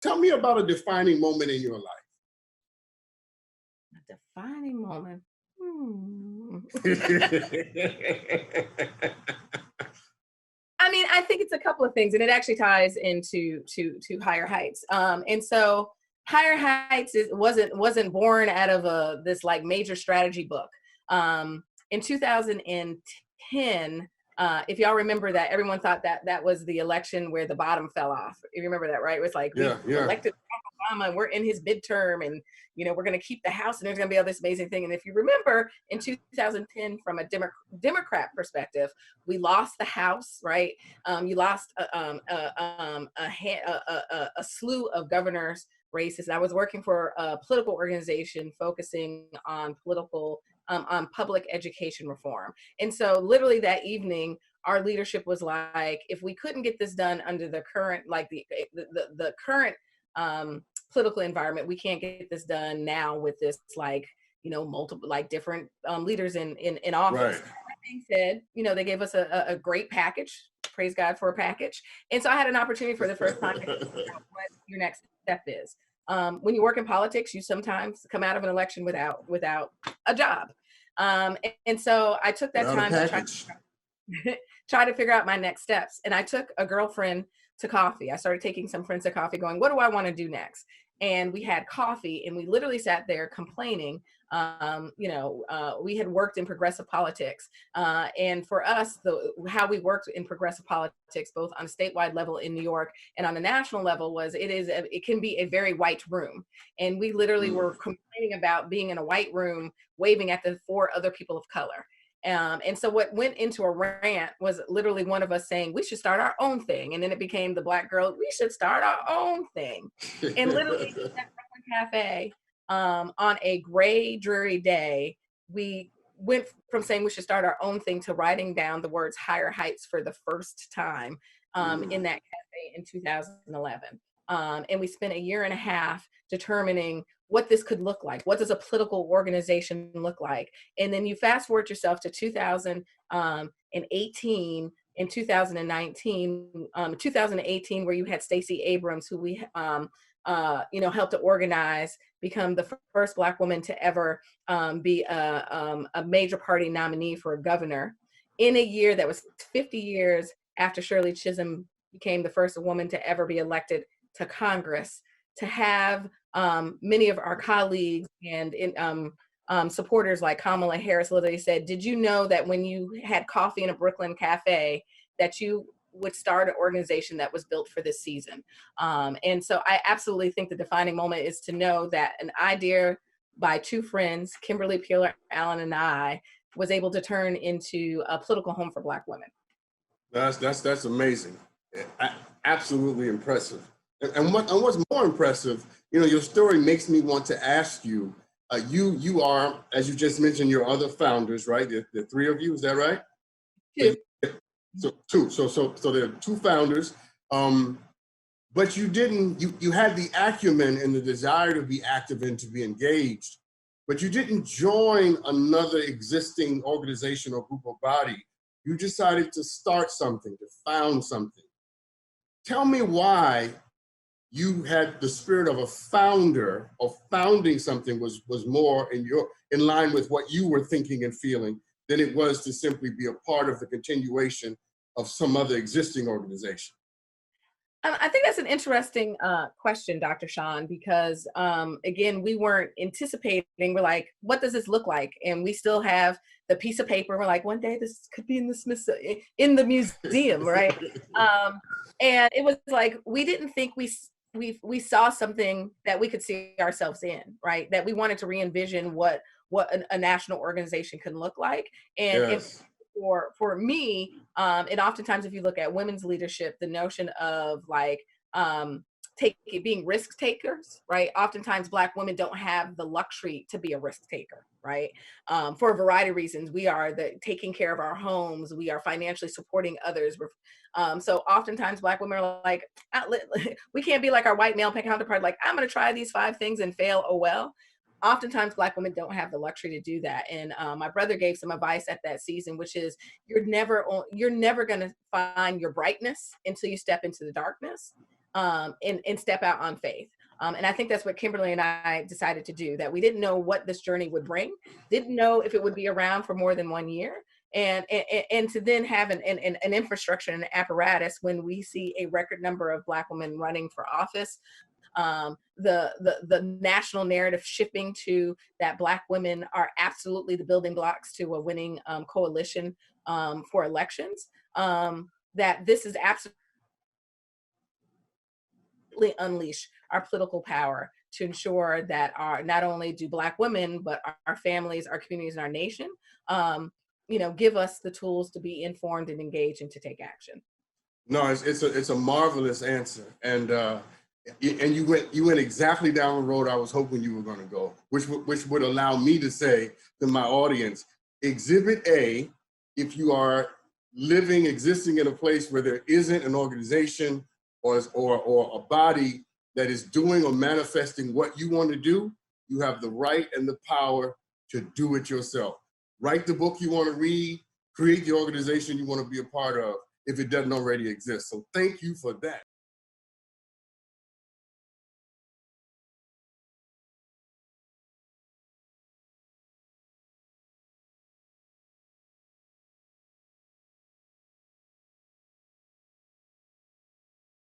Tell me about a defining moment in your A defining moment. Hmm. life. I mean, I think it's a couple of things, and it actually ties into to higher heights. And so higher heights wasn't born out of a this like major strategy book. In 2010, if y'all remember that, everyone thought that that was the election where the bottom fell off. You remember that, right? It was like Yeah, we yeah. elected Obama, and we're in his midterm, and we're going to keep the House, and there's going to be all this amazing thing. And if you remember, in 2010, from a Democrat perspective, we lost the House, right? You lost a slew of governors races. I was working for a political organization focusing on on public education reform. And so literally that evening, our leadership was like, if we couldn't get this done under the current, like the current political environment, we can't get this done now with this like, multiple like different leaders in office. Right. That being said, they gave us a great package. Praise God for a package. And so I had an opportunity for the first time to figure out what your next step is. When you work in politics, you sometimes come out of an election without a job. And so I took that Without a time to package. try to figure out my next steps. And I took a girlfriend to coffee. I started taking some friends to coffee, going, what do I want to do next? And we had coffee, and we literally sat there complaining. We had worked in progressive politics, and for us, how we worked in progressive politics, both on a statewide level in New York and on a national level, was it can be a very white room, and we literally Mm. were complaining about being in a white room, waving at the four other people of color. And so what went into a rant was literally one of us saying, we should start our own thing. And then it became the Black girl, we should start our own thing. And literally at Brooklyn Cafe, on a gray, dreary day, we went from saying we should start our own thing to writing down the words higher heights for the first time in Mm. that cafe in 2011. And we spent a year and a half determining what this could look like. What does a political organization look like? And then you fast forward yourself to 2018 and 2019, 2018, where you had Stacey Abrams, who we helped to organize, become the first Black woman to ever be a major party nominee for a governor in a year that was 50 years after Shirley Chisholm became the first woman to ever be elected to Congress. To have many of our colleagues and supporters like Kamala Harris literally said, did you know that when you had coffee in a Brooklyn cafe that you would start an organization that was built for this season? And so I absolutely think the defining moment is to know that an idea by two friends, Kimberly Peeler Allen and I, was able to turn into a political home for Black women. That's amazing. Absolutely impressive. And what's more impressive, your story makes me want to ask you. You are, as you just mentioned, your other founders, right? The three of you, is that right? Two. So two. So there are two founders. But you didn't. You had the acumen and the desire to be active and to be engaged, but you didn't join another existing organization or group or body. You decided to start something, to found something. Tell me why you had the spirit of a founder, of founding something was more in line with what you were thinking and feeling than it was to simply be a part of the continuation of some other existing organization. I think that's an interesting question, Dr. Sean, because again, we weren't anticipating. We're like, what does this look like? And we still have the piece of paper. We're like, one day this could be in the in the museum, right? And it was like we didn't think we saw something that we could see ourselves in, right? That we wanted to re-envision what a national organization can look like, and Yes. for me, and oftentimes if you look at women's leadership, the notion of like being risk takers, right? Oftentimes Black women don't have the luxury to be a risk taker, right? For a variety of reasons. We are taking care of our homes, we are financially supporting others. So oftentimes Black women are like, we can't be like our white male counterpart, like, I'm going to try these 5 things and fail, oh well. Oftentimes Black women don't have the luxury to do that. And my brother gave some advice at that season, which is you're never going to find your brightness until you step into the darkness. and step out on faith. And I think that's what Kimberly and I decided to do, that we didn't know what this journey would bring, didn't know if it would be around for more than 1 year. And to then have an infrastructure and an apparatus when we see a record number of Black women running for office, the national narrative shifting to that Black women are absolutely the building blocks to a winning coalition for elections, that this is absolutely unleash our political power to ensure that our, not only do Black women, but our families, our communities, and our nation, give us the tools to be informed and engaged and to take action. No, it's a marvelous answer, and you went exactly down the road I was hoping you were going to go, which would allow me to say to my audience, Exhibit A, if you are existing in a place where there isn't an organization or a body that is doing or manifesting what you want to do, you have the right and the power to do it yourself. Write the book you want to read, create the organization you want to be a part of if it doesn't already exist. So thank you for that.